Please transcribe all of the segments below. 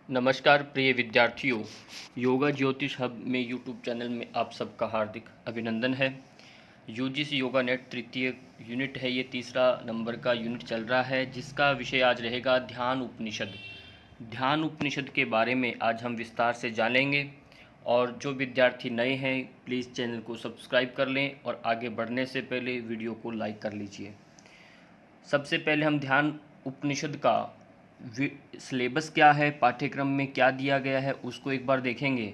नमस्कार प्रिय विद्यार्थियों, योगा ज्योतिष हब में यूट्यूब चैनल में आप सबका हार्दिक अभिनंदन है। यूजीसी योगा नेट तृतीय यूनिट है, ये तीसरा नंबर का यूनिट चल रहा है, जिसका विषय आज रहेगा ध्यान उपनिषद। ध्यान उपनिषद के बारे में आज हम विस्तार से जानेंगे और जो विद्यार्थी नए हैं प्लीज़ चैनल को सब्सक्राइब कर लें और आगे बढ़ने से पहले वीडियो को लाइक कर लीजिए। सबसे पहले हम ध्यान उपनिषद का सिलेबस क्या है, पाठ्यक्रम में क्या दिया गया है, उसको एक बार देखेंगे।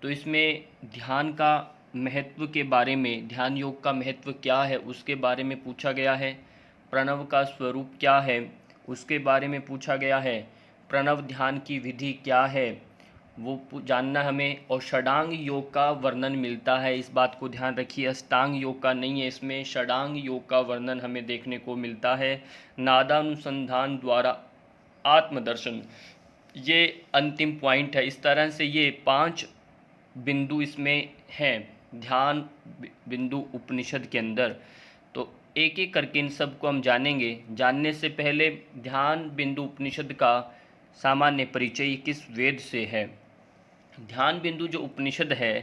तो इसमें ध्यान का महत्व के बारे में, ध्यान योग का महत्व क्या है उसके बारे में पूछा गया है। प्रणव का स्वरूप क्या है उसके बारे में पूछा गया है। प्रणव ध्यान की विधि क्या है वो जानना हमें, और षडांग योग का वर्णन मिलता है। इस बात को ध्यान रखिए, अष्टांग योग का नहीं है, इसमें षडांग योग का वर्णन हमें देखने को मिलता है। नादानुसंधान द्वारा आत्मदर्शन, ये अंतिम पॉइंट है। इस तरह से ये 5 बिंदु इसमें हैं ध्यान बिंदु उपनिषद के अंदर। तो एक एक करके इन सब को हम जानेंगे। जानने से पहले ध्यान बिंदु उपनिषद का सामान्य परिचय किस वेद से है। ध्यान बिंदु जो उपनिषद है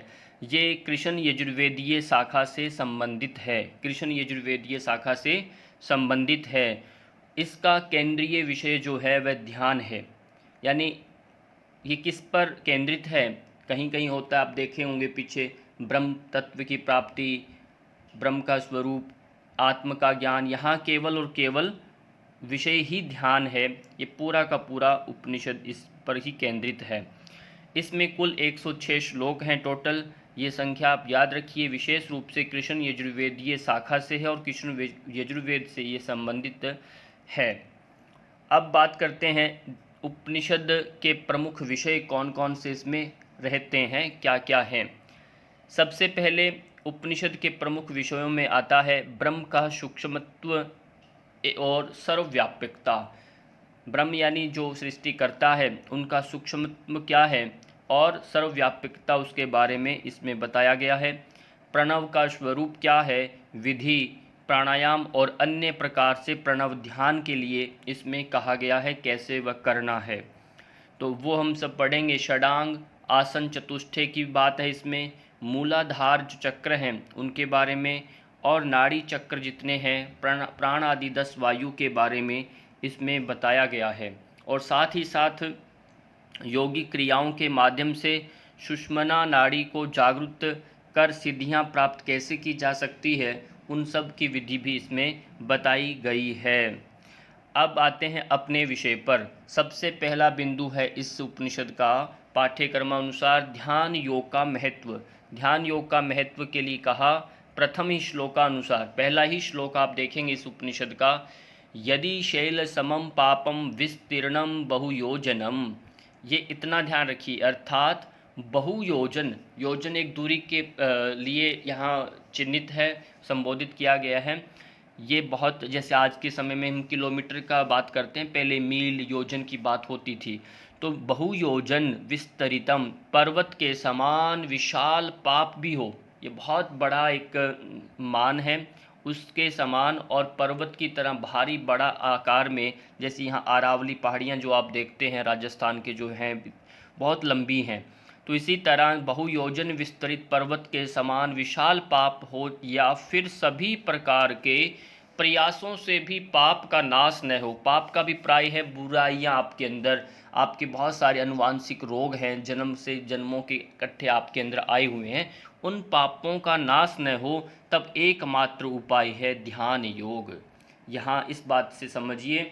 ये कृष्ण यजुर्वेदीय शाखा से संबंधित है, कृष्ण यजुर्वेदीय शाखा से संबंधित है। इसका केंद्रीय विषय जो है वह ध्यान है। यानी ये किस पर केंद्रित है, कहीं कहीं होता है, आप देखे होंगे पीछे, ब्रह्म तत्व की प्राप्ति, ब्रह्म का स्वरूप, आत्म का ज्ञान। यहाँ केवल और केवल विषय ही ध्यान है। ये पूरा का पूरा उपनिषद इस पर ही केंद्रित है। इसमें कुल 106 श्लोक हैं टोटल। ये संख्या आप याद रखिए, विशेष रूप से कृष्ण यजुर्वेदीय शाखा से है और कृष्ण यजुर्वेद से ये संबंधित है। अब बात करते हैं उपनिषद के प्रमुख विषय कौन कौन से इसमें रहते हैं, क्या क्या हैं। सबसे पहले उपनिषद के प्रमुख विषयों में आता है ब्रह्म का सूक्ष्मत्व और सर्वव्यापकता। ब्रह्म यानी जो सृष्टि करता है उनका सूक्ष्मत्व क्या है और सर्वव्यापकता, उसके बारे में इसमें बताया गया है। प्रणव का स्वरूप क्या है, विधि, प्राणायाम और अन्य प्रकार से प्रणव ध्यान के लिए इसमें कहा गया है कैसे वह करना है, तो वो हम सब पढ़ेंगे। षडांग आसन चतुष्टय की बात है इसमें, मूलाधार जो चक्र हैं उनके बारे में, और नाड़ी चक्र जितने हैं, प्राण आदि 10 वायु के बारे में इसमें बताया गया है। और साथ ही साथ योगिक क्रियाओं के माध्यम से सुषुम्ना नाड़ी को जागृत कर सिद्धियां प्राप्त कैसे की जा सकती है, उन सब की विधि भी इसमें बताई गई है। अब आते हैं अपने विषय पर। सबसे पहला बिंदु है इस उपनिषद का पाठ्यक्रमानुसार ध्यान योग का महत्व। ध्यान योग का महत्व के लिए कहा प्रथम ही श्लोकानुसार, पहला ही श्लोक आप देखेंगे इस उपनिषद का, यदि शैल समम पापम विस्तीर्णम बहुयोजनम। ये इतना ध्यान रखिए, अर्थात बहुयोजन, योजन एक दूरी के लिए यहाँ चिन्हित है, संबोधित किया गया है। ये बहुत, जैसे आज के समय में हम किलोमीटर का बात करते हैं, पहले मील योजन की बात होती थी। तो बहुयोजन विस्तरितम, पर्वत के समान विशाल पाप भी हो, ये बहुत बड़ा एक मान है, उसके समान और पर्वत की तरह भारी बड़ा आकार में, जैसे यहाँ अरावली पहाड़ियाँ जो आप देखते हैं राजस्थान के, जो हैं बहुत लंबी हैं, तो इसी तरह बहुयोजन विस्तरित पर्वत के समान विशाल पाप हो, या फिर सभी प्रकार के प्रयासों से भी पाप का नाश न हो। पाप का भी प्राय है बुराइयां आपके अंदर, आपके बहुत सारे अनुवांशिक रोग हैं, जन्म से जन्मों के इकट्ठे आपके अंदर आए हुए हैं, उन पापों का नाश न हो, तब एकमात्र उपाय है ध्यान योग। यहाँ इस बात से समझिए,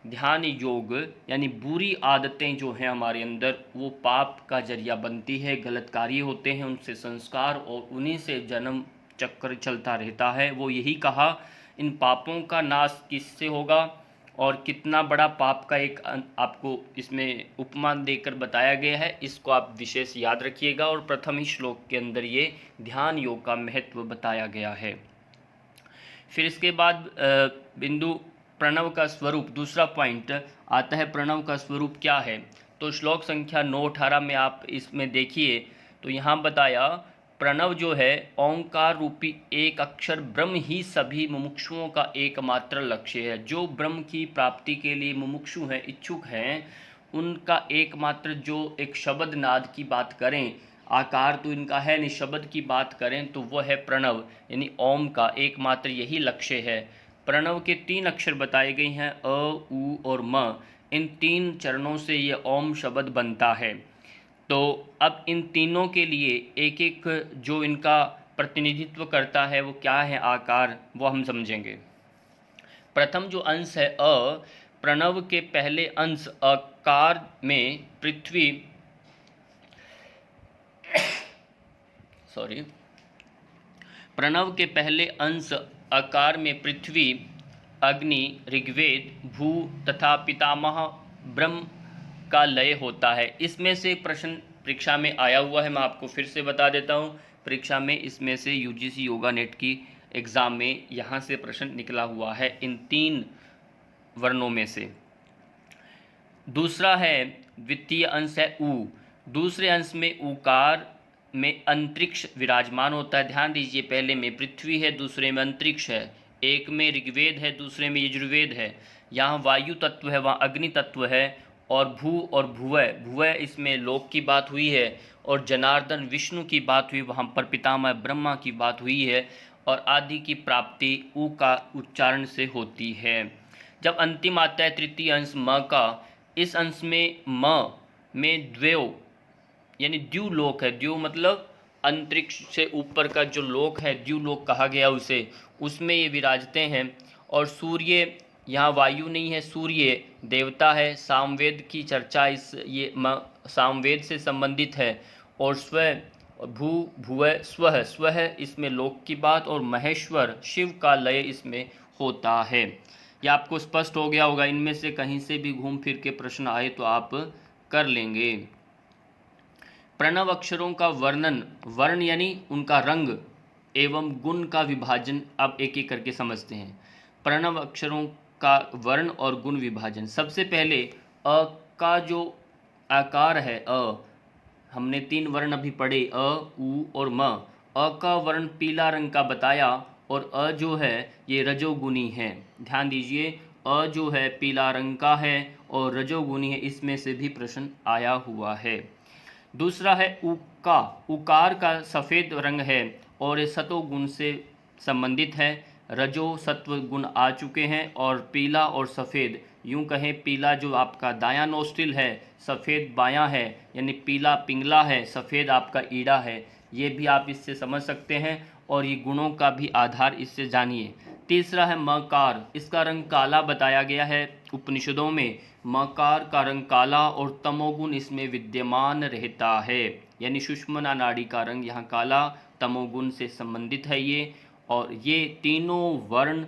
ध्यान योग यानी बुरी आदतें जो हैं हमारे अंदर, वो पाप का जरिया बनती है, गलत कार्य होते हैं, उनसे संस्कार और उन्हीं से जन्म चक्र चलता रहता है। वो यही कहा, इन पापों का नाश किससे होगा, और कितना बड़ा पाप का एक आपको इसमें उपमा देकर बताया गया है, इसको आप विशेष याद रखिएगा। और प्रथम ही श्लोक के अंदर ये ध्यान योग का महत्व बताया गया है। फिर इसके बाद बिंदु प्रणव का स्वरूप, दूसरा पॉइंट आता है प्रणव का स्वरूप क्या है। तो श्लोक संख्या 9-18 में आप इसमें देखिए, तो यहाँ बताया प्रणव जो है ओंकार रूपी एक अक्षर ब्रह्म ही सभी मुमुक्षुओं का एकमात्र लक्ष्य है। जो ब्रह्म की प्राप्ति के लिए मुमुक्षु हैं, इच्छुक हैं, उनका एकमात्र जो एक शब्द नाद की बात करें, आकार तो इनका है नहीं, शब्द की बात करें तो वो है प्रणव, यानी ओम का एकमात्र यही लक्ष्य है। प्रणव के 3 अक्षर बताए गए हैं, अ, उ और म। इन 3 चरणों से ये ओम शब्द बनता है। तो अब इन तीनों के लिए एक एक जो इनका प्रतिनिधित्व करता है वो क्या है आकार, वो हम समझेंगे। प्रथम जो अंश है अ, प्रणव के पहले अंश अकार में पृथ्वी सॉरी प्रणव के पहले अंश अकार में पृथ्वी, अग्नि, ऋग्वेद, भू तथा पितामह ब्रह्म का लय होता है। इसमें से प्रश्न परीक्षा में आया हुआ है, मैं आपको फिर से बता देता हूँ। परीक्षा में इसमें से यूजीसी योगा नेट की एग्ज़ाम में यहाँ से प्रश्न निकला हुआ है इन 3 वर्णों में से। दूसरा है द्वितीय अंश है ऊ। दूसरे अंश में ऊकार में अंतरिक्ष विराजमान होता है। ध्यान दीजिए, पहले में पृथ्वी है, दूसरे में अंतरिक्ष है, एक में ऋग्वेद है, दूसरे में यजुर्वेद है। यहाँ वायु तत्व है, वहाँ अग्नि तत्व है, और भू और भुवय, भुवय इसमें लोक की बात हुई है, और जनार्दन विष्णु की बात हुई, वहाँ पर पितामह ब्रह्मा की बात हुई है, और आदि की प्राप्ति ऊ का उच्चारण से होती है। जब अंतिम आता है तृतीय अंश म का, इस अंश में म में द्वयो यानी द्युलोक है। द्यु मतलब अंतरिक्ष से ऊपर का जो लोक है, द्युलोक कहा गया उसे, उसमें ये विराजते हैं। और सूर्य, यहाँ वायु नहीं है, सूर्य देवता है। सामवेद की चर्चा सामवेद से संबंधित है। और स्व, भू, भुवः, स्वः, स्वः इसमें लोक की बात, और महेश्वर शिव का लय इसमें होता है। ये आपको स्पष्ट हो गया होगा। इनमें से कहीं से भी घूम फिर के प्रश्न आए तो आप कर लेंगे। प्रणव अक्षरों का वर्णन, वर्ण यानी उनका रंग एवं गुण का विभाजन, अब एक एक करके समझते हैं। प्रणव अक्षरों का वर्ण और गुण विभाजन। सबसे पहले अ का जो आकार है अ, हमने 3 वर्ण अभी पढ़े, अ, उ और म। अ का वर्ण पीला रंग का बताया, और अ जो है ये रजोगुनी है। ध्यान दीजिए, अ जो है पीला रंग का है और रजोगुनी है, इसमें से भी प्रश्न आया हुआ है। दूसरा है उका। उकार का सफ़ेद रंग है और ये सतोगुण से संबंधित है। रजो सत्व गुण आ चुके हैं, और पीला और सफ़ेद, यूं कहें पीला जो आपका दायां नोस्ट्रिल है, सफ़ेद बायां है, यानी पीला पिंगला है, सफ़ेद आपका ईड़ा है। ये भी आप इससे समझ सकते हैं, और ये गुणों का भी आधार इससे जानिए। तीसरा है मकार। इसका रंग काला बताया गया है उपनिषदों में। मकार का रंग काला और तमोगुण इसमें विद्यमान रहता है, यानी सुषुम्ना नाड़ी का रंग यहाँ काला, तमोगुण से संबंधित है ये। और ये तीनों वर्ण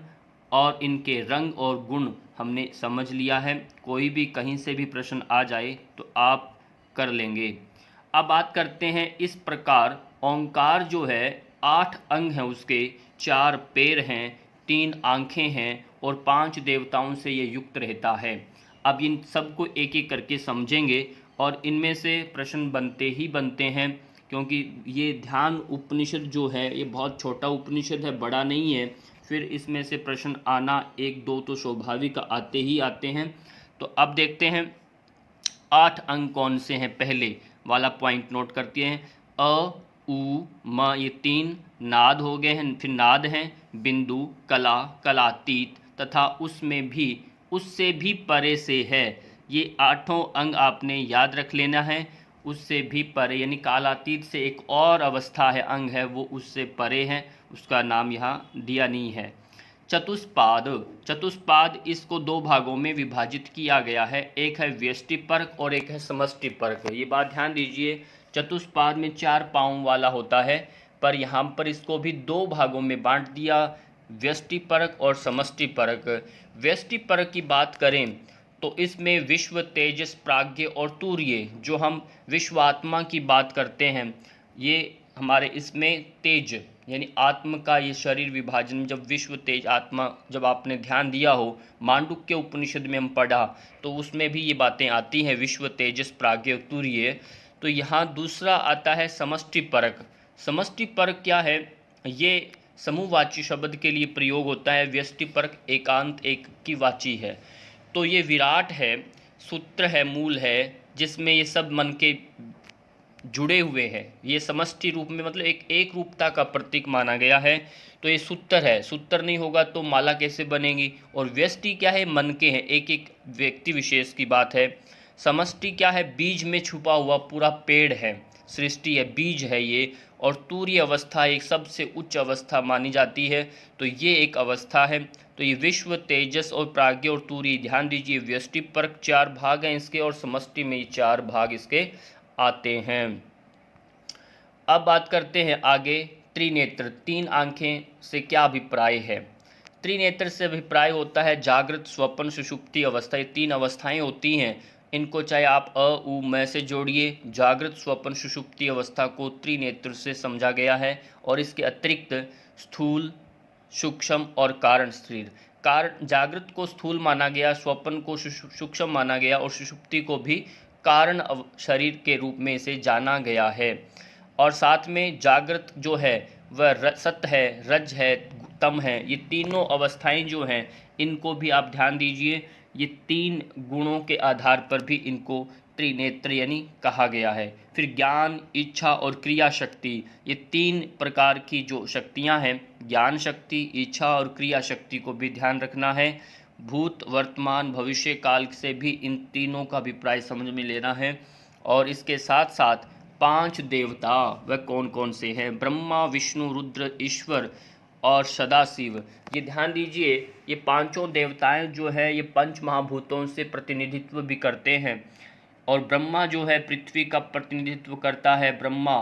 और इनके रंग और गुण हमने समझ लिया है। कोई भी कहीं से भी प्रश्न आ जाए तो आप कर लेंगे। अब बात करते हैं इस प्रकार ओंकार जो है 8 अंग हैं उसके, 4 पैर हैं, 3 आँखें हैं, और 5 देवताओं से ये युक्त रहता है। अब इन सबको एक एक करके समझेंगे, और इनमें से प्रश्न बनते ही बनते हैं, क्योंकि ये ध्यान उपनिषद जो है ये बहुत छोटा उपनिषद है, बड़ा नहीं है। फिर इसमें से प्रश्न आना 1-2 तो स्वाभाविक आते ही आते हैं। तो अब देखते हैं 8 अंग कौन से हैं। पहले वाला पॉइंट नोट करते हैं, अ, उ, म, ये 3 नाद हो गए हैं। फिर नाद हैं बिंदु, कला, कलातीत तथा उसमें भी, उससे भी परे से है। ये 8 अंग आपने याद रख लेना है। उससे भी परे यानी कालातीत से एक और अवस्था है, अंग है, वो उससे परे है, उसका नाम यहाँ दिया नहीं है। चतुष्पाद। चतुष्पाद इसको 2 भागों में विभाजित किया गया है, एक है व्यष्टिपर्क और एक है समष्टिपर्क। ये बात ध्यान दीजिए, चतुष्पाद में 4 पाँव वाला होता है, पर यहाँ पर इसको भी 2 भागों में बांट दिया, व्यष्टिपर्क और समष्टिपर्क। व्यष्टिपर्क की बात करें तो इसमें विश्व, तेजस, प्राज्ञ और तूर्य, जो हम विश्वात्मा की बात करते हैं, ये हमारे इसमें तेज यानी आत्म का ये शरीर विभाजन, जब विश्व तेज आत्मा, जब आपने ध्यान दिया हो मांडुक्य उपनिषद में हम पढ़ा तो उसमें भी ये बातें आती हैं, विश्व, तेजस, प्राज्ञ, तूर्य। तो यहाँ दूसरा आता है समष्टि परक। समष्टि परक क्या है? ये समूहवाची शब्द के लिए प्रयोग होता है। व्यष्टि परक एकांत एक की वाची है। तो ये विराट है, सूत्र है, मूल है, जिसमें ये सब मन के जुड़े हुए हैं। ये समष्टि रूप में मतलब एक रूपता का प्रतीक माना गया है। तो ये सूत्र है, सूत्र नहीं होगा तो माला कैसे बनेगी। और व्यष्टि क्या है, मन के हैं, एक एक व्यक्ति विशेष की बात है। समष्टि क्या है, बीज में छुपा हुआ पूरा पेड़ है, सृष्टि है, बीज है ये। और तूर्य अवस्था एक सबसे उच्च अवस्था मानी जाती है, तो ये एक अवस्था है। तो ये विश्व, तेजस और प्राज्ञ और तूर्य, ध्यान दीजिए, व्यष्टि पर 4 भाग हैं इसके, और समष्टि में ये 4 भाग इसके आते हैं। अब बात करते हैं आगे, त्रिनेत्र, 3 आंखें से क्या अभिप्राय है। त्रिनेत्र से अभिप्राय होता है जागृत, स्वप्न, सुषुप्ति अवस्था। ये 3 अवस्थाएं होती हैं, इनको चाहे आप अ उ मैं से जोड़िए। जागृत, स्वप्न, सुषुप्ति अवस्था को त्रिनेत्र से समझा गया है। और इसके अतिरिक्त स्थूल, सूक्ष्म और कारण शरीर। कारण, जागृत को स्थूल माना गया, स्वप्न को सूक्ष्म माना गया, और सुषुप्ति को भी कारण शरीर के रूप में इसे जाना गया है। और साथ में जागृत जो है वह सत्य है, रज है, तम है। ये तीनों अवस्थाएं जो हैं, इनको भी आप ध्यान दीजिए, ये 3 गुणों के आधार पर भी इनको त्रिनेत्र यानी कहा गया है। फिर ज्ञान, इच्छा और क्रिया शक्ति, ये 3 प्रकार की जो शक्तियां हैं, ज्ञान शक्ति, इच्छा और क्रिया शक्ति को भी ध्यान रखना है। भूत, वर्तमान, भविष्य काल से भी इन तीनों का अभिप्राय समझ में लेना है। और इसके साथ साथ 5 देवता वह कौन कौन से हैं, ब्रह्मा, विष्णु, रुद्र, ईश्वर और सदाशिव। ये ध्यान दीजिए, ये 5 देवताएं जो है ये 5 महाभूतों से प्रतिनिधित्व भी करते हैं। और ब्रह्मा जो है पृथ्वी का प्रतिनिधित्व करता है, ब्रह्मा।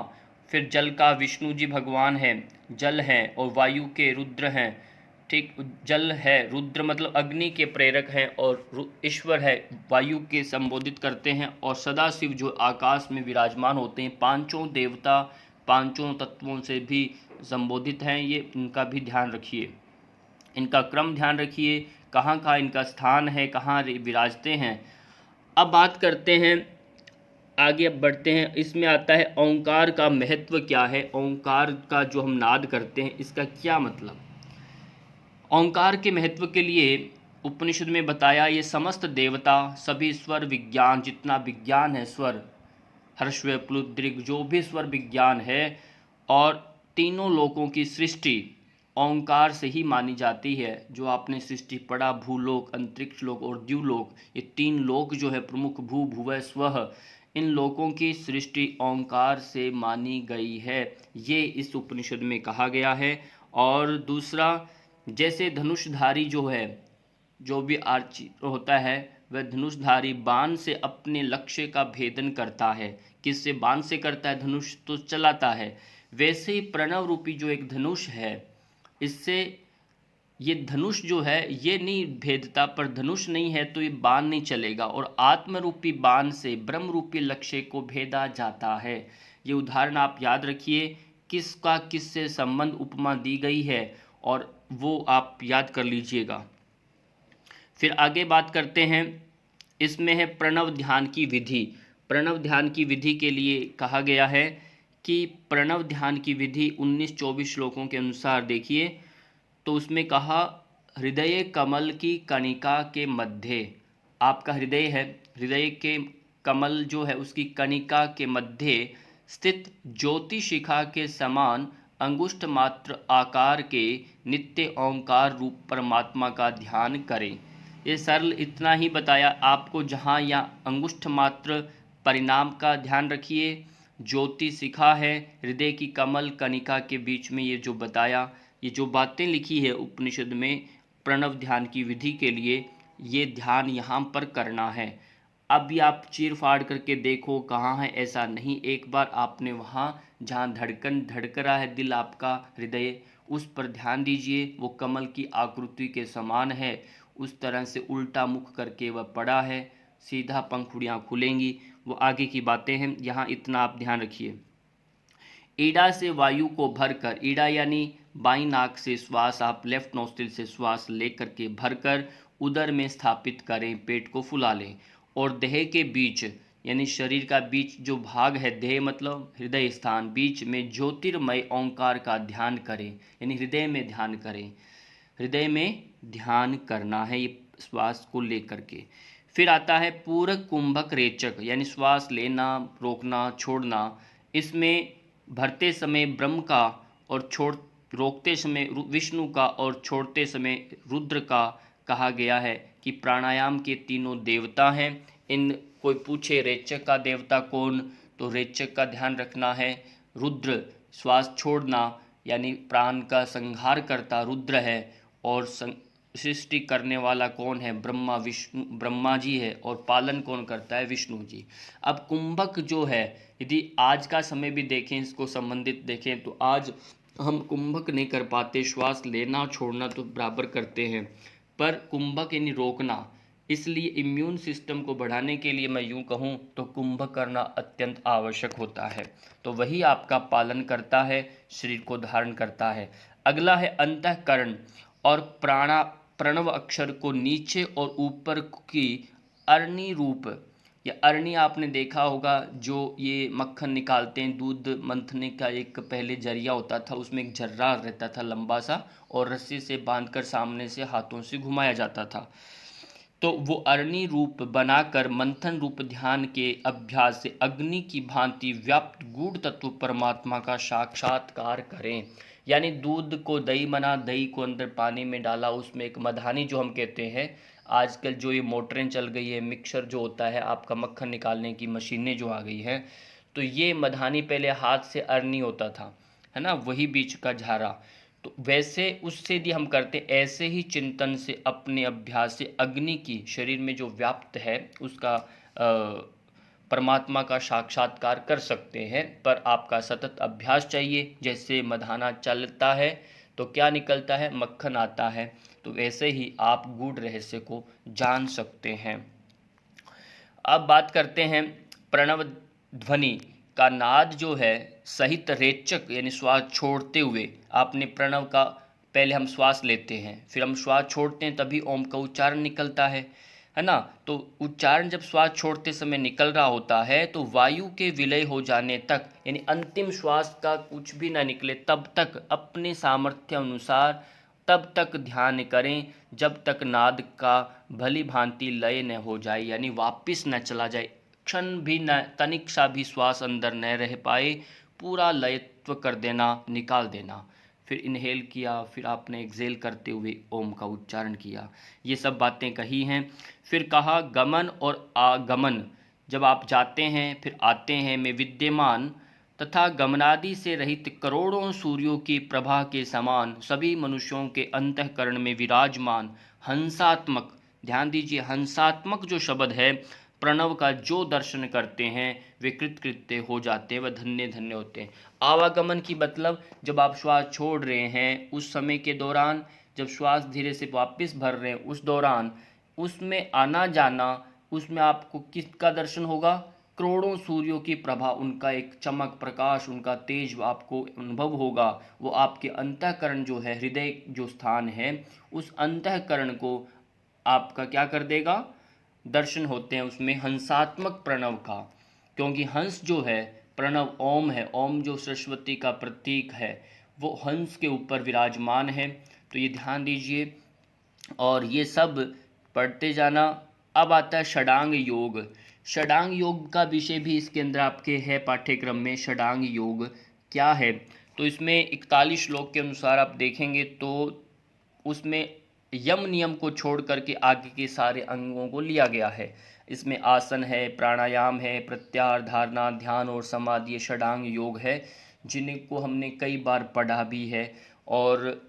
फिर जल का विष्णु जी भगवान है, जल हैं। और वायु के रुद्र हैं, ठीक, जल है, रुद्र मतलब अग्नि के प्रेरक हैं। और ईश्वर है, वायु के संबोधित करते हैं। और सदाशिव जो आकाश में विराजमान होते हैं। 5 देवता 5 तत्वों से भी संबोधित हैं, ये इनका भी ध्यान रखिए, इनका क्रम ध्यान रखिए, कहाँ कहाँ इनका स्थान है, कहाँ विराजते हैं। अब बात करते हैं, आगे अब बढ़ते हैं। इसमें आता है ओंकार का महत्व क्या है, ओंकार का जो हम नाद करते हैं इसका क्या मतलब। ओंकार के महत्व के लिए उपनिषद में बताया, ये समस्त देवता, सभी स्वर विज्ञान, जितना विज्ञान है, स्वर, हर्षव, प्लुद्रिक, जो भी स्वर विज्ञान है, और तीनों लोकों की सृष्टि ओंकार से ही मानी जाती है। जो आपने सृष्टि पढ़ा, भूलोक, अंतरिक्ष लोक और द्युलोक, ये 3 लोक जो है प्रमुख, भू, भुवः, स्वः, इन लोकों की सृष्टि ओंकार से मानी गई है, ये इस उपनिषद में कहा गया है। और दूसरा, जैसे धनुषधारी जो है, जो भी आर्ची होता है, वह धनुषधारी बाण से अपने लक्ष्य का भेदन करता है। किससे? बाण से करता है, धनुष तो चलाता है। वैसे ही प्रणव रूपी जो एक धनुष है, इससे ये धनुष जो है ये नहीं भेदता, पर धनुष नहीं है तो ये बाण नहीं चलेगा। और आत्म रूपी बाण से ब्रह्म रूपी लक्ष्य को भेदा जाता है। ये उदाहरण आप याद रखिए, किसका किससे संबंध उपमा दी गई है, और वो आप याद कर लीजिएगा। फिर आगे बात करते हैं, इसमें है प्रणव ध्यान की विधि। प्रणव ध्यान की विधि के लिए कहा गया है कि प्रणव ध्यान की विधि 19-24 श्लोकों के अनुसार देखिए, तो उसमें कहा, हृदय कमल की कणिका के मध्य, आपका हृदय है, हृदय के कमल जो है उसकी कणिका के मध्य स्थित ज्योति शिखा के समान अंगुष्ठ मात्र आकार के नित्य ओंकार रूप परमात्मा का ध्यान करें। ये सरल इतना ही बताया आपको, जहाँ या अंगुष्ठ मात्र परिणाम का ध्यान रखिए, ज्योति शिखा है, हृदय की कमल कणिका के बीच में, ये जो बताया, ये जो बातें लिखी है उपनिषद में प्रणव ध्यान की विधि के लिए, ये ध्यान यहाँ पर करना है। अभी आप चीर फाड़ करके देखो कहाँ है, ऐसा नहीं, एक बार आपने वहाँ जहाँ धड़कन धड़क रहा है दिल आपका, हृदय, उस पर ध्यान दीजिए। वो कमल की आकृति के समान है, उस तरह से उल्टा मुख करके वह पड़ा है, सीधा पंखुड़ियाँ खुलेंगी। वो आगे की बातें हैं, यहाँ इतना आप ध्यान रखिए। ईड़ा से वायु को भरकर, ईड़ा यानी बाईं नाक से श्वास आप लेफ्ट नोस्ट्रिल से श्वास लेकर के भरकर उदर में स्थापित करें, पेट को फुला लें। और देह के बीच यानी शरीर का बीच जो भाग है, देह मतलब हृदय स्थान, बीच में ज्योतिर्मय ओंकार का ध्यान करें, यानी हृदय में ध्यान करें, हृदय में ध्यान करना है ये श्वास को लेकर के। फिर आता है पूरक कुंभक रेचक, यानी श्वास लेना रोकना छोड़ना। इसमें भरते समय ब्रह्म का और छोड़ रोकते समय विष्णु का और छोड़ते समय रुद्र का कहा गया है कि प्राणायाम के तीनों देवता हैं। इन कोई पूछे रेचक का देवता कौन, तो रेचक का ध्यान रखना है। रुद्र श्वास छोड़ना यानी प्राण का संहार करता रुद्र है। और सृष्टि करने वाला कौन है, ब्रह्मा विष्णु ब्रह्मा जी है। और पालन कौन करता है, विष्णु जी। अब कुंभक जो है, यदि आज का समय भी देखें, इसको संबंधित देखें, तो आज हम कुंभक नहीं कर पाते, श्वास लेना छोड़ना तो बराबर करते हैं, पर कुंभक यानी रोकना। इसलिए इम्यून सिस्टम को बढ़ाने के लिए मैं यूँ कहूँ तो कुंभक करना अत्यंत आवश्यक होता है। तो वही आपका पालन करता है, शरीर को धारण करता है। अगला है अंतःकरण और प्रणव अक्षर को नीचे और ऊपर की अरणी रूप, या अरणी आपने देखा होगा, जो ये मक्खन निकालते हैं, दूध मंथने का एक पहले जरिया होता था, उसमें एक झर्रा रहता था लंबा सा, और रस्सी से बांधकर सामने से हाथों से घुमाया जाता था। तो वो अरणी रूप बनाकर मंथन रूप ध्यान के अभ्यास से अग्नि की भांति व्याप्त गूढ़ तत्व परमात्मा का साक्षात्कार करें। यानी दूध को दही बना, दही को अंदर पानी में डाला, उसमें एक मधानी जो हम कहते हैं, आजकल जो ये मोटरें चल गई है, मिक्सर जो होता है आपका, मक्खन निकालने की मशीनें जो आ गई हैं, तो ये मधानी पहले हाथ से अरणी होता था, है ना, वही बीच का झारा। तो वैसे उससे यदि हम करते, ऐसे ही चिंतन से अपने अभ्यास से अग्नि की शरीर में जो व्याप्त है उसका परमात्मा का साक्षात्कार कर सकते हैं। पर आपका सतत अभ्यास चाहिए। जैसे मधाना चलता है तो क्या निकलता है, मक्खन आता है। तो वैसे ही आप गूढ़ रहस्य को जान सकते हैं। अब बात करते हैं प्रणव ध्वनि का नाद जो है सहित रेचक, यानी श्वास छोड़ते हुए। आपने प्रणव का, पहले हम श्वास लेते हैं, फिर हम श्वास छोड़ते हैं, तभी ओम का उच्चारण निकलता है ना। तो उच्चारण जब श्वास छोड़ते समय निकल रहा होता है तो वायु के विलय हो जाने तक, यानी अंतिम श्वास का कुछ भी ना निकले तब तक अपने सामर्थ्य अनुसार तब तक ध्यान करें, जब तक नाद का भली भांति लय न हो जाए, यानी वापिस न चला जाए, क्षण भी न, तनिक सा भी श्वास अंदर न रह पाए, पूरा लयत्व कर देना, निकाल देना। फिर इनहेल किया, फिर आपने एक्सेल करते हुए ओम का उच्चारण किया। ये सब बातें कही हैं। फिर कहा गमन और आगमन, जब आप जाते हैं फिर आते हैं में विद्यमान तथा गमनादि से रहित करोड़ों सूर्यों की प्रभा के समान सभी मनुष्यों के अंतःकरण में विराजमान हंसात्मक, ध्यान दीजिए, हंसात्मक जो शब्द है प्रणव का, जो दर्शन करते हैं वे कृतकृत्य हो जाते हैं, वह धन्य धन्य होते हैं। आवागमन की मतलब जब आप श्वास छोड़ रहे हैं उस समय के दौरान, जब श्वास धीरे से वापस भर रहे हैं उस दौरान, उसमें आना जाना, उसमें आपको किसका दर्शन होगा, करोड़ों सूर्यों की प्रभा, उनका एक चमक प्रकाश, उनका तेज आपको अनुभव होगा। वो आपके अंतःकरण जो है, हृदय जो स्थान है, उस अंतःकरण को आपका क्या कर देगा, दर्शन होते हैं उसमें हंसात्मक प्रणव का। क्योंकि हंस जो है, प्रणव ओम है, ओम जो सरस्वती का प्रतीक है, वो हंस के ऊपर विराजमान है। तो ये ध्यान दीजिए और ये सब पढ़ते जाना। अब आता है षडांग योग। षडांग योग का विषय भी इसके अंदर आपके है पाठ्यक्रम में। षडांग योग क्या है, तो इसमें 41 श्लोक के अनुसार आप देखेंगे तो उसमें यम नियम को छोड़ करके आगे के सारे अंगों को लिया गया है। इसमें आसन है, प्राणायाम है, प्रत्याहार, धारणा, ध्यान और समाधि, ये षडांग योग है, जिनको हमने कई बार पढ़ा भी है। और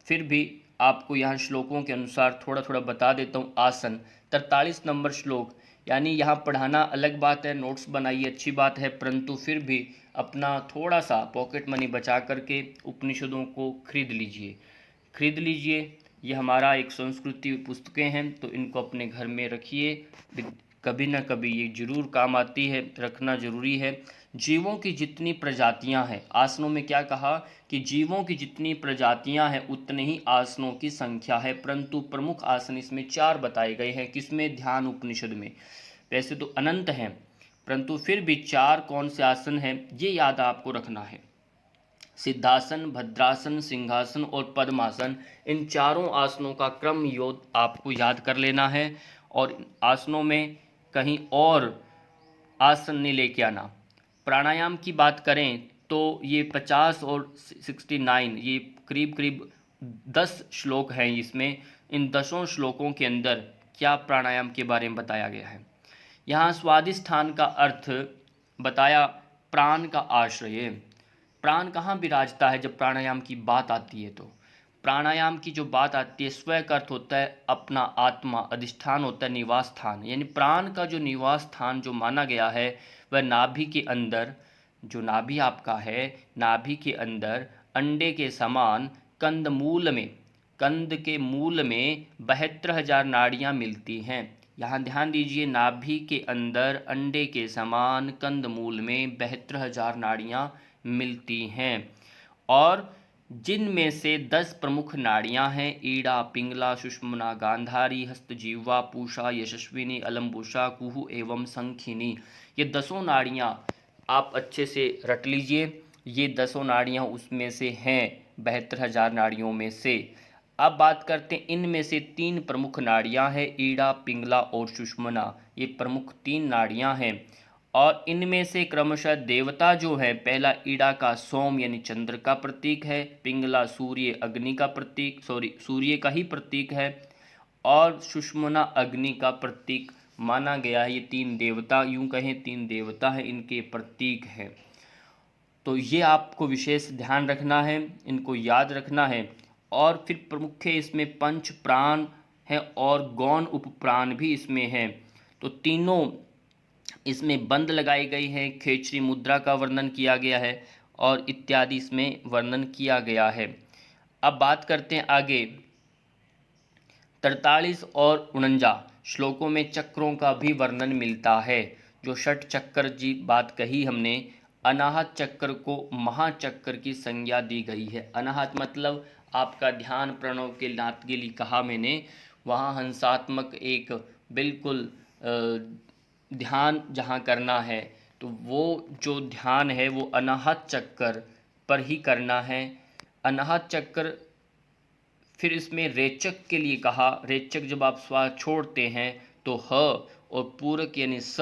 फिर भी आपको यहाँ श्लोकों के अनुसार थोड़ा थोड़ा बता देता हूँ। आसन 43 नंबर श्लोक, यानी यहाँ पढ़ाना अलग बात है, नोट्स बनाइए, अच्छी बात है, परंतु फिर भी अपना थोड़ा सा पॉकेट मनी बचा करके उपनिषदों को खरीद लीजिए। ये हमारा एक संस्कृति पुस्तकें हैं, तो इनको अपने घर में रखिए, कभी ना कभी ये जरूर काम आती है, रखना जरूरी है। जीवों की जितनी प्रजातियां हैं, आसनों में क्या कहा कि जीवों की जितनी प्रजातियां हैं उतने ही आसनों की संख्या है, परंतु प्रमुख आसन इसमें 4 बताए गए हैं। किसमें, ध्यान उपनिषद में। वैसे तो अनंत हैं, परंतु फिर भी 4 कौन से आसन हैं ये याद आपको रखना है। सिद्धासन, भद्रासन, सिंहासन और पद्मासन, इन चारों आसनों का क्रम योग आपको याद कर लेना है। और इन आसनों में कहीं और आसन नहीं लेके आना। प्राणायाम की बात करें तो ये 50 और 69 ये करीब करीब 10 श्लोक हैं इसमें। इन 10 श्लोकों के अंदर क्या प्राणायाम के बारे में बताया गया है। यहाँ स्वादिष्ठान का अर्थ बताया, प्राण का आश्रय। प्राण कहाँ विराजता है जब प्राणायाम की बात आती है। तो प्राणायाम की जो बात आती है, स्व का अर्थ होता है अपना आत्मा, अधिष्ठान होता है निवास स्थान, यानी प्राण का जो निवास स्थान जो माना गया है वह नाभि के अंदर, जो नाभि आपका है, नाभि के अंदर अंडे के समान कंदमूल में, कंद के मूल में 72,000 नाड़ियाँ मिलती हैं। यहाँ ध्यान दीजिए, नाभि के अंदर अंडे के समान कंदमूल में 72,000 नाड़ियाँ मिलती हैं, और जिनमें से 10 प्रमुख नाड़ियां हैं, ईड़ा, पिंगला, सुषुम्ना, गांधारी, हस्तजीवा, पूषा, यशस्विनी, अलम्बुषा, कुहू एवं संखिनी। ये 10 नाड़ियां आप अच्छे से रट लीजिए। ये 10 नाड़ियां उसमें से हैं, 72,000 नाड़ियों में से। अब बात करते हैं, इनमें से 3 प्रमुख नाड़ियां हैं, ईड़ा, पिंगला और सुषुम्ना। ये प्रमुख 3 नाड़ियां हैं, और इनमें से क्रमशः देवता जो है, पहला ईड़ा का सोम यानी चंद्र का प्रतीक है, पिंगला सूर्य अग्नि का प्रतीक, सूर्य का ही प्रतीक है, और सुषुम्ना अग्नि का प्रतीक माना गया है। ये 3 देवता, यूं कहें 3 देवता है, इनके प्रतीक है। तो ये आपको विशेष ध्यान रखना है, इनको याद रखना है। और फिर प्रमुख इसमें पंच प्राण है और गौण उपप्राण भी इसमें है। तो तीनों इसमें बंद लगाई गई है, खेचरी मुद्रा का वर्णन किया गया है और इत्यादि इसमें वर्णन किया गया है। अब बात करते हैं आगे, 43 और 49 श्लोकों में चक्रों का भी वर्णन मिलता है। जो षट चक्र जी बात कही हमने, अनाहत चक्र को महाचक्र की संज्ञा दी गई है। अनाहत मतलब आपका ध्यान प्रणव के नाथ के लिए कहा मैंने, वहाँ हंसात्मक एक बिल्कुल ध्यान जहाँ करना है, तो वो जो ध्यान है वो अनाहत चक्र पर ही करना है। अनाहत चक्र, फिर इसमें रेचक के लिए कहा, रेचक जब आप श्वास छोड़ते हैं तो ह और पूरक यानी स,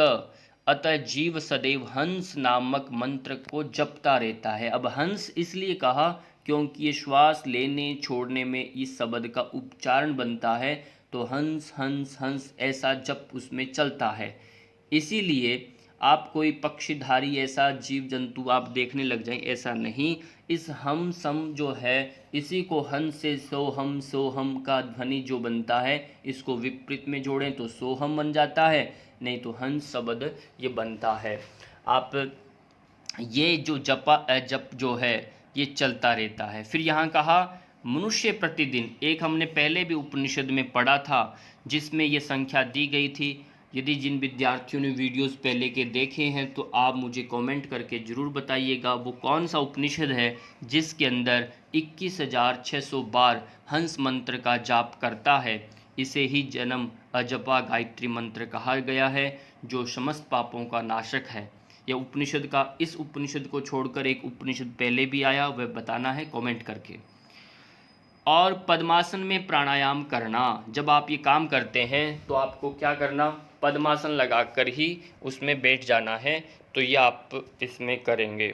अतः जीव सदैव हंस नामक मंत्र को जपता रहता है। अब हंस इसलिए कहा क्योंकि ये श्वास लेने छोड़ने में इस शब्द का उच्चारण बनता है, तो हंस हंस हंस ऐसा जप उसमें चलता है। इसीलिए आप कोई पक्षीधारी ऐसा जीव जंतु आप देखने लग जाएं, ऐसा नहीं। इस हम सम जो है, इसी को हंस से सोहम का ध्वनि जो बनता है, इसको विपरीत में जोड़ें तो सोहम बन जाता है, नहीं तो हंस शब्द ये बनता है। आप ये जो जप जो है ये चलता रहता है। फिर यहाँ कहा मनुष्य प्रतिदिन, एक हमने पहले भी उपनिषद में पढ़ा था जिसमें ये संख्या दी गई थी। यदि जिन विद्यार्थियों ने वीडियोस पहले के देखे हैं तो आप मुझे कमेंट करके ज़रूर बताइएगा वो कौन सा उपनिषद है जिसके अंदर 21,600 बार हंस मंत्र का जाप करता है। इसे ही जन्म अजपा गायत्री मंत्र कहा गया है, जो समस्त पापों का नाशक है। यह उपनिषद का, इस उपनिषद को छोड़कर एक उपनिषद पहले भी आया, वह बताना है कमेंट करके। और पद्मासन में प्राणायाम करना, जब आप ये काम करते हैं तो आपको क्या करना, पद्मासन लगाकर ही उसमें बैठ जाना है। तो ये आप इसमें करेंगे।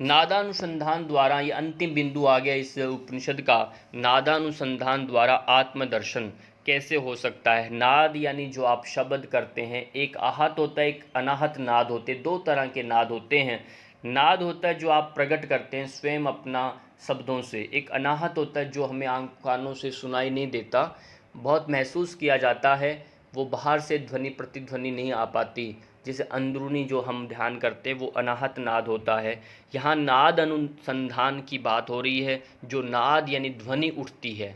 नादानुसंधान द्वारा, ये अंतिम बिंदु आ गया इस उपनिषद का, नादानुसंधान द्वारा आत्मदर्शन कैसे हो सकता है। नाद यानी जो आप शब्द करते हैं, एक आहत होता है, एक अनाहत नाद होते हैं, 2 तरह के नाद होते हैं। नाद होता है जो आप प्रकट करते हैं स्वयं अपना शब्दों से, एक अनाहत होता है जो हमें कानों से सुनाई नहीं देता, बहुत महसूस किया जाता है, वो बाहर से ध्वनि प्रतिध्वनि नहीं आ पाती, जिसे अंदरूनी जो हम ध्यान करते हैं वो अनाहत नाद होता है। यहाँ नाद अनुसंधान की बात हो रही है, जो नाद यानी ध्वनि उठती है,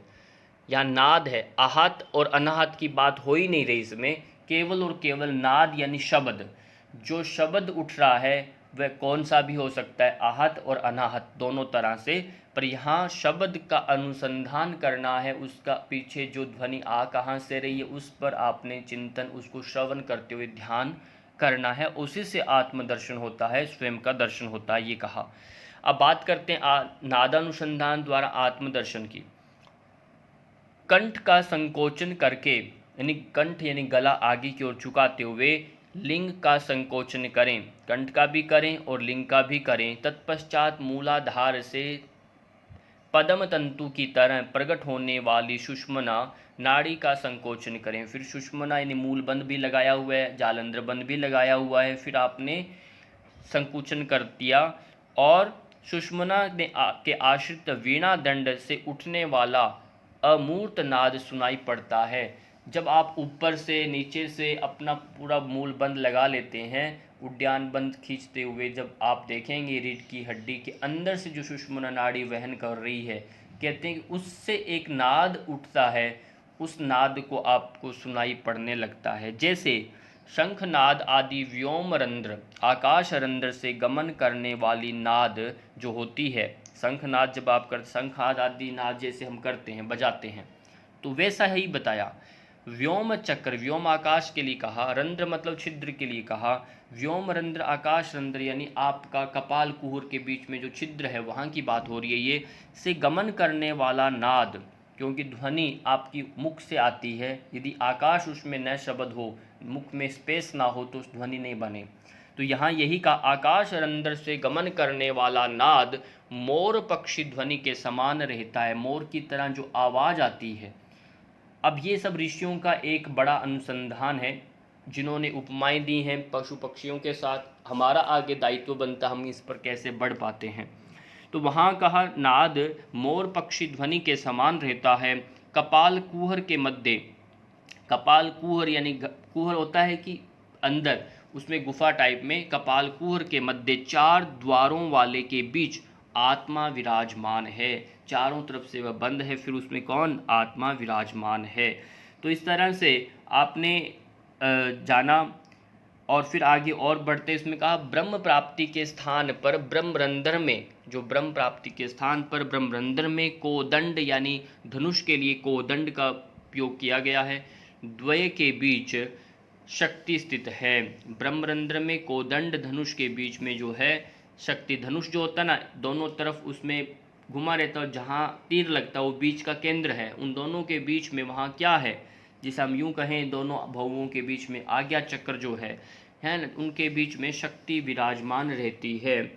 यहाँ नाद है, आहत और अनाहत की बात हो ही नहीं रही इसमें, केवल और केवल नाद यानी शब्द। जो शब्द उठ रहा है वह कौन सा भी हो सकता है, आहत और अनाहत दोनों तरह से, पर यहाँ शब्द का अनुसंधान करना है, उसका पीछे जो ध्वनि आ कहाँ से रही है उस पर आपने चिंतन, उसको श्रवण करते हुए ध्यान करना है, उसी से आत्मदर्शन होता है, स्वयं का दर्शन होता है, ये कहा। अब बात करते हैं नादानुसंधान द्वारा आत्मदर्शन की। कंठ का संकोचन करके, यानी कंठ यानी गला आगे की ओर झुकाते हुए लिंग का संकोचन करें, कंठ का भी करें और लिंग का भी करें। तत्पश्चात मूलाधार से पद्म तंतु की तरह प्रकट होने वाली सुषुम्ना नाड़ी का संकोचन करें। फिर सुषुम्ना यानी मूल बंध भी लगाया हुआ है, जालंधर बंध भी लगाया हुआ है, फिर आपने संकुचन कर दिया और सुषुम्ना के आश्रित वीणा दंड से उठने वाला अमूर्त नाद सुनाई पड़ता है। जब आप ऊपर से नीचे से अपना पूरा मूल बंद लगा लेते हैं, उद्यान बंद खींचते हुए जब आप देखेंगे रीढ़ की हड्डी के अंदर से जो सुषुम्ना नाड़ी वहन कर रही है, कहते हैं कि उससे एक नाद उठता है, उस नाद को आपको सुनाई पड़ने लगता है। जैसे शंखनाद आदि व्योम रंध्र, आकाश रंध्र से गमन करने वाली नाद जो होती है, शंखनाद जब आप करते, शंखाद आदि नाद जैसे हम करते हैं, बजाते हैं, तो वैसा ही बताया। व्योम चक्र, व्योम आकाश के लिए कहा, रंध्र मतलब छिद्र के लिए कहा। व्योम रंध्र आकाश रंध्र यानी आपका कपाल कुहर के बीच में जो छिद्र है वहाँ की बात हो रही है ये, से गमन करने वाला नाद, क्योंकि ध्वनि आपकी मुख से आती है, यदि आकाश उसमें न शब्द हो, मुख में स्पेस ना हो तो उस ध्वनि नहीं बने। तो यहाँ यही का आकाश रंध्र से गमन करने वाला नाद मोर पक्षी ध्वनि के समान रहता है, मोर की तरह जो आवाज़ आती है। अब ये सब ऋषियों का एक बड़ा अनुसंधान है, जिन्होंने उपमाएं दी हैं पशु पक्षियों के साथ। हमारा आगे दायित्व बनता हम इस पर कैसे बढ़ पाते हैं। तो वहाँ कहा नाद मोर पक्षी ध्वनि के समान रहता है, कपाल कुहर के मध्य, कपाल कुहर यानी कुहर होता है कि अंदर उसमें गुफा टाइप में, कपाल कुहर के मध्य 4 द्वारों वाले के बीच आत्मा विराजमान है, चारों तरफ से वह बंद है, फिर उसमें कौन, आत्मा विराजमान है। तो इस तरह से आपने जाना और फिर आगे और बढ़ते इसमें कहा ब्रह्म प्राप्ति के स्थान पर ब्रह्मरंध्र में, जो ब्रह्म प्राप्ति के स्थान पर ब्रह्मरंध्र में कोदंड यानी धनुष के लिए कोदंड का उपयोग किया गया है, द्वय के बीच शक्ति स्थित है। ब्रह्मरंध्र में कोदंड धनुष के बीच में जो है शक्ति, धनुष जो होता है ना, दोनों तरफ उसमें घुमा रहता है, जहाँ तीर लगता है वो बीच का केंद्र है, उन दोनों के बीच में वहाँ क्या है, जिसे हम यूँ कहें दोनों भवों के बीच में आज्ञा चक्र जो है ना, उनके बीच में शक्ति विराजमान रहती है।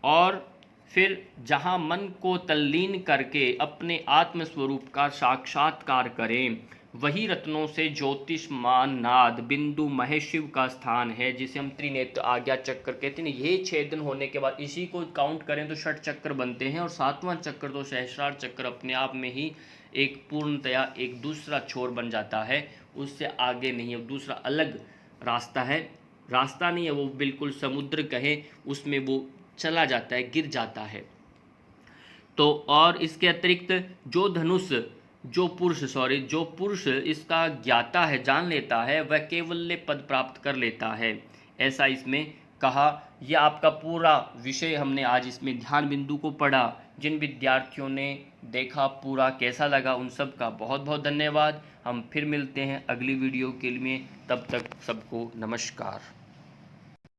और फिर जहाँ मन को तल्लीन करके अपने आत्मस्वरूप का साक्षात्कार करें, वही रत्नों से ज्योतिषमान नाद बिंदु महेशिव का स्थान है, जिसे हम त्रिनेत्र आज्ञा चक्र कहते हैं। ये छेदन होने के बाद इसी को काउंट करें तो 6 चक्र बनते हैं, और 7वां चक्र तो सहस्रार चक्र अपने आप में ही एक पूर्णतया एक दूसरा छोर बन जाता है, उससे आगे नहीं है, दूसरा अलग रास्ता है, रास्ता नहीं है वो, बिल्कुल समुद्र कहे उसमें वो चला जाता है, गिर जाता है। तो और इसके अतिरिक्त जो पुरुष इसका ज्ञाता है, जान लेता है, वह केवल्य पद प्राप्त कर लेता है, ऐसा इसमें कहा। यह आपका पूरा विषय हमने आज इसमें ध्यान बिंदु को पढ़ा। जिन विद्यार्थियों ने देखा पूरा कैसा लगा उन सब का बहुत बहुत धन्यवाद। हम फिर मिलते हैं अगली वीडियो के लिए, तब तक सबको नमस्कार।